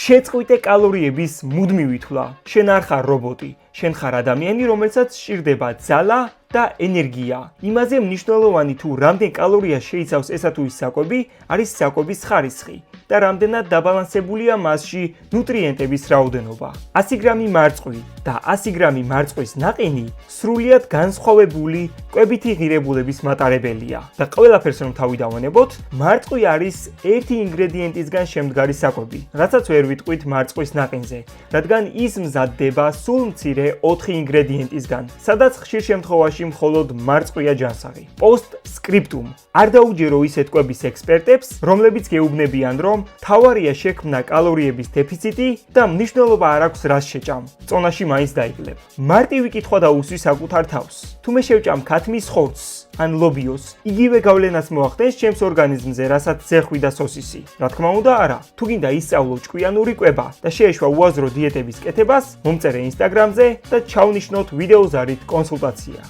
შეწყვიტე კალორიების მუდმივი თვლა. შენ არ ხარ რობოტი, შენ ხარ ადამიანი, რომელსაც სჭირდება ძალა და ენერგია. იმაზე მნიშვნელოვანი თუ რამდენ კალორიას შეიცავს ესა თუ ის საკვები, არის საკვების ხარისხი და რამდენად დაბალანსებულია მასში ნუტრიენტების რაოდენობა. 100 გრამი მარწყვი და 100 გრამი მარწყვის ნაყინი სრულიად განსხვავებული კვებითი ღირებულების მატარებელია. და ყველაფერს რომ თავი დავანებოთ, მარწყვი არის ერთი ინგრედიენტისგან შემდგარი საკვები, რასაც ვერ ვიტყვით მარწყვის ნაყინზე, რადგან ის მზადდება სულ მცირე 4 ინგრედიენტისგან, სადაც ხშირ შემთხვევაში მხოლოდ მარწყვია ჯანსაღი. პოსტსკრიპტუმ. არ დაუჯერო ისეთ კვების ექსპერტებს, რომლებიც გეუბნებიან, რომ თავარია შექმნა კალორიების დეფიციტი და მნიშვნელობა არ აქვს რას შეჭამ. წონაში მაინც დაიკლებ. მარტივი კითხვა დაუსვი საკუთარ თავს. თუ მე შევჭამ ქათმის ხორცს ან ლობიოს, იგივე გავლენას მოახდენს ჩემს ორგანიზმზე, რასაც ზეხვი და სოსისი. რა თქმა უნდა, არა. თუ გინდა ისწავლო ჭკვიანური კვება და შეეშვა უაზრო დიეტების კეთებას, მომწერე Instagram-ზე და ჩავნიშნოთ ვიდეოზარით კონსულტაცია.